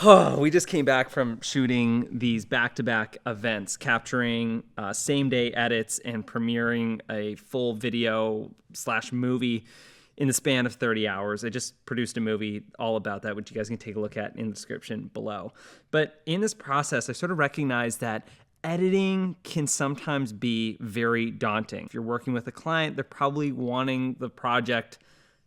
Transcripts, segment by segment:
We just came back from shooting these back-to-back events, capturing same-day edits and premiering a full video/movie in the span of 30 hours. I just produced a movie all about that, which you guys can take a look at in the description below. But in this process, I sort of recognized that editing can sometimes be very daunting. If you're working with a client, they're probably wanting the project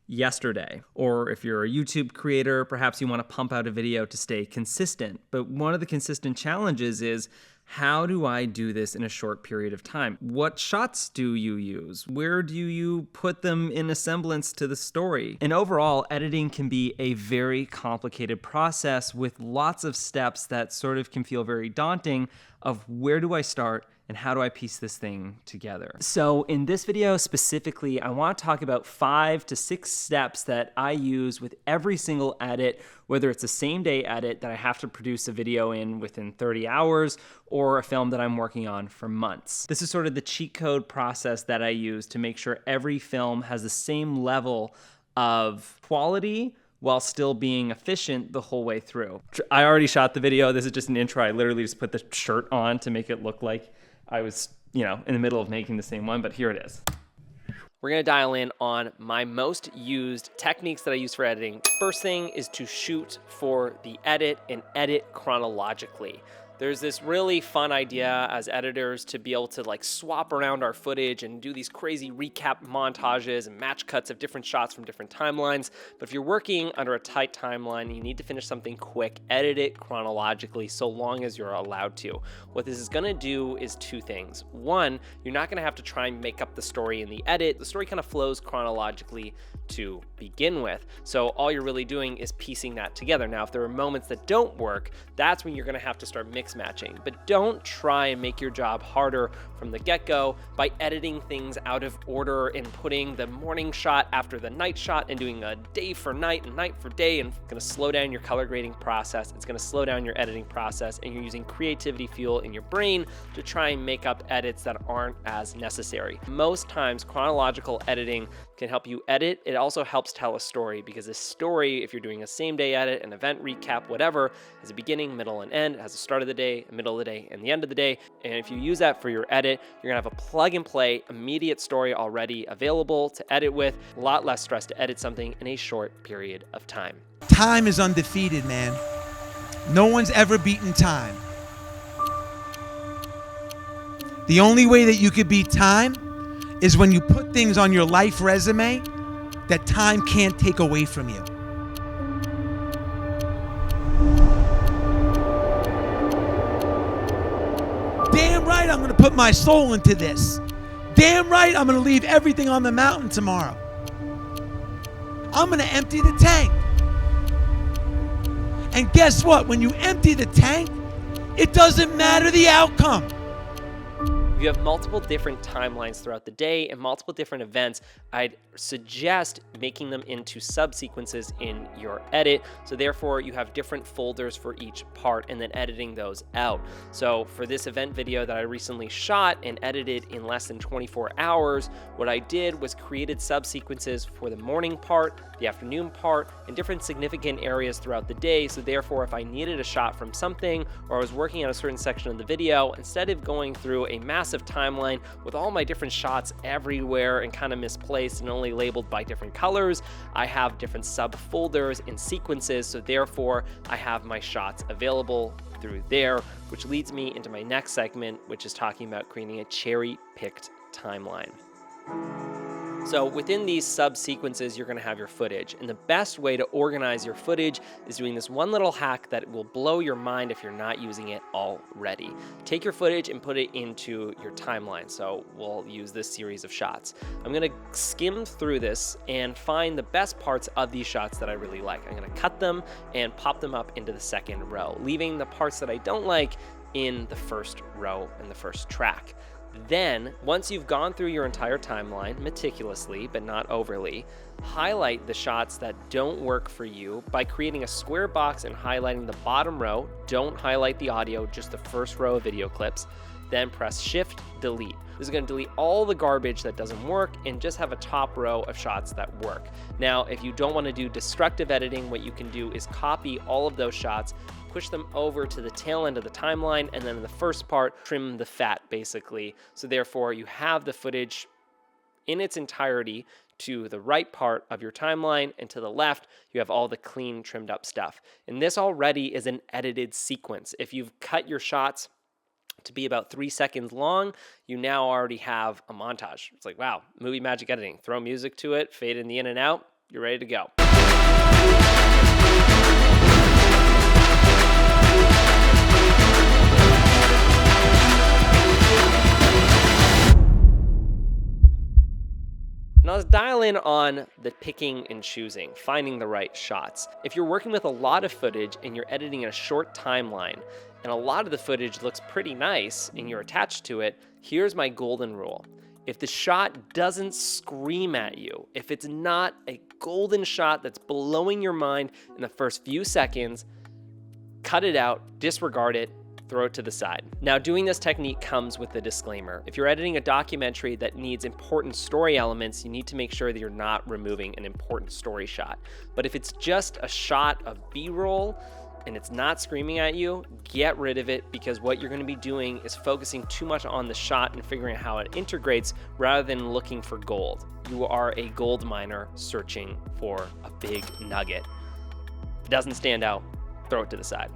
yesterday. Or if you're a YouTube creator, perhaps you want to pump out a video to stay consistent. But one of the consistent challenges is, how do I do this in a short period of time? What shots do you use? Where do you put them in a semblance to the story? And overall, editing can be a very complicated process with lots of steps that sort of can feel very daunting of where do I start and how do I piece this thing together? So in this video specifically, I want to talk about 5 to 6 steps that I use with every single edit, whether it's a same day edit that I have to produce a video in within 30 hours or a film that I'm working on for months. This is sort of the cheat code process that I use to make sure every film has the same level of quality while still being efficient the whole way through. I already shot the video. This is just an intro. I literally just put the shirt on to make it look like I was, in the middle of making the same one, but here it is. We're gonna dial in on my most used techniques that I use for editing. First thing is to shoot for the edit and edit chronologically. There's this really fun idea as editors to be able to swap around our footage and do these crazy recap montages and match cuts of different shots from different timelines. But if you're working under a tight timeline, you need to finish something quick, edit it chronologically so long as you're allowed to. What this is gonna do is 2 things. One, you're not gonna have to try and make up the story in the edit. The story kind of flows chronologically to begin with. So all you're really doing is piecing that together. Now, if there are moments that don't work, that's when you're gonna have to start mix matching. But don't try and make your job harder from the get-go by editing things out of order and putting the morning shot after the night shot and doing a day for night and night for day, and it's gonna slow down your color grading process. It's gonna slow down your editing process, and you're using creativity fuel in your brain to try and make up edits that aren't as necessary. Most times, chronological editing can help you edit. It also helps tell a story, because a story, if you're doing a same day edit, an event recap, whatever, has a beginning, middle, and end. It has a start of the day, a middle of the day, and the end of the day. And if you use that for your edit, you're gonna have a plug and play, immediate story already available to edit with, a lot less stress to edit something in a short period of time. Time is undefeated, man. No one's ever beaten time. The only way that you could beat time is when you put things on your life resume that time can't take away from you. Damn right I'm gonna put my soul into this. Damn right I'm gonna leave everything on the mountain tomorrow. I'm gonna empty the tank. And guess what? When you empty the tank, it doesn't matter the outcome. If you have multiple different timelines throughout the day and multiple different events, I'd suggest making them into subsequences in your edit. So therefore you have different folders for each part and then editing those out. So for this event video that I recently shot and edited in less than 24 hours, what I did was created subsequences for the morning part, the afternoon part, and different significant areas throughout the day. So therefore, if I needed a shot from something or I was working on a certain section of the video, instead of going through a massive timeline with all my different shots everywhere and kind of misplaced and only labeled by different colors, I have different subfolders and sequences. So therefore, I have my shots available through there, which leads me into my next segment, which is talking about creating a cherry-picked timeline. So within these subsequences, you're going to have your footage. And the best way to organize your footage is doing this one little hack that will blow your mind if you're not using it already. Take your footage and put it into your timeline. So we'll use this series of shots. I'm going to skim through this and find the best parts of these shots that I really like. I'm going to cut them and pop them up into the second row, leaving the parts that I don't like in the first row and the first track. Then, once you've gone through your entire timeline meticulously, but not overly, highlight the shots that don't work for you by creating a square box and highlighting the bottom row. Don't highlight the audio, just the first row of video clips. Then press Shift, Delete. This is going to delete all the garbage that doesn't work and just have a top row of shots that work. Now, if you don't want to do destructive editing, what you can do is copy all of those shots, push them over to the tail end of the timeline, and then in the first part, trim the fat basically. So therefore, you have the footage in its entirety to the right part of your timeline, and to the left, you have all the clean, trimmed up stuff. And this already is an edited sequence. If you've cut your shots to be about 3 seconds long, you now already have a montage. It's like, wow, movie magic editing. Throw music to it, fade in the in and out, you're ready to go. Now let's dial in on the picking and choosing, finding the right shots. If you're working with a lot of footage and you're editing in a short timeline, and a lot of the footage looks pretty nice and you're attached to it, here's my golden rule. If the shot doesn't scream at you, if it's not a golden shot that's blowing your mind in the first few seconds, cut it out, disregard it, throw it to the side. Now, doing this technique comes with a disclaimer. If you're editing a documentary that needs important story elements, you need to make sure that you're not removing an important story shot. But if it's just a shot of B-roll and it's not screaming at you, get rid of it, because what you're going to be doing is focusing too much on the shot and figuring out how it integrates rather than looking for gold. You are a gold miner searching for a big nugget. If it doesn't stand out, throw it to the side.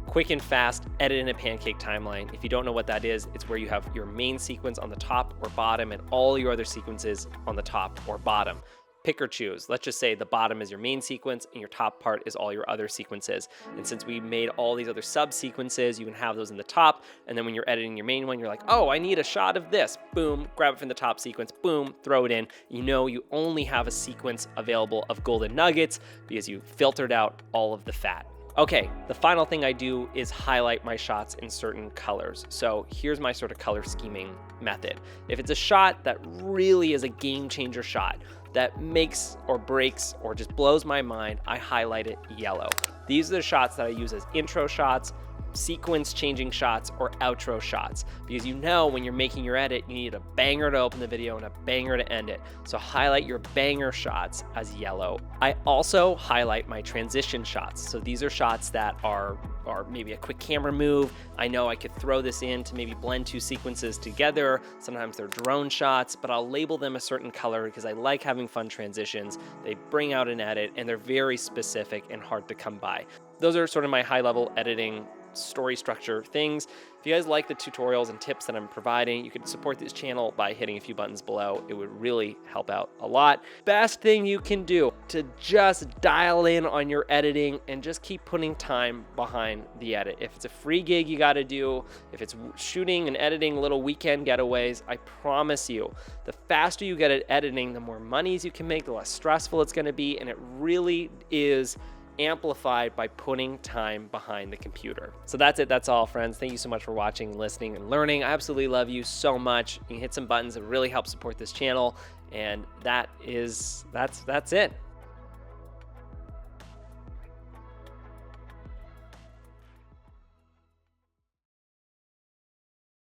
Quick and fast, edit in a Pancake Timeline. If you don't know what that is, it's where you have your main sequence on the top or bottom and all your other sequences on the top or bottom. Pick or choose. Let's just say the bottom is your main sequence and your top part is all your other sequences. And since we made all these other sub-sequences, you can have those in the top, and then when you're editing your main one, you're like, oh, I need a shot of this. Boom, grab it from the top sequence, boom, throw it in. You know you only have a sequence available of golden nuggets because you filtered out all of the fat. Okay, the final thing I do is highlight my shots in certain colors. So here's my sort of color scheming method. If it's a shot that really is a game changer shot that makes or breaks or just blows my mind, I highlight it yellow. These are the shots that I use as intro shots, sequence changing shots, or outro shots, because you know when you're making your edit, you need a banger to open the video and a banger to end it. So highlight your banger shots as yellow. I also highlight my transition shots. So these are shots that are maybe a quick camera move. I know I could throw this in to maybe blend two sequences together. Sometimes they're drone shots, but I'll label them a certain color because I like having fun transitions. They bring out an edit and they're very specific and hard to come by. Those are sort of my high-level editing story structure things. If you guys like the tutorials and tips that I'm providing, you can support this channel by hitting a few buttons below. It would really help out a lot. Best thing you can do to just dial in on your editing and just keep putting time behind the edit. If it's a free gig you got to do, if it's shooting and editing little weekend getaways, I promise you, the faster you get at editing, the more monies you can make, the less stressful it's going to be, and it really is amplified by putting time behind the computer. So that's it. That's all, friends. Thank you so much for watching, listening, and learning. I absolutely love you so much. You can hit some buttons that really help support this channel. And that's it.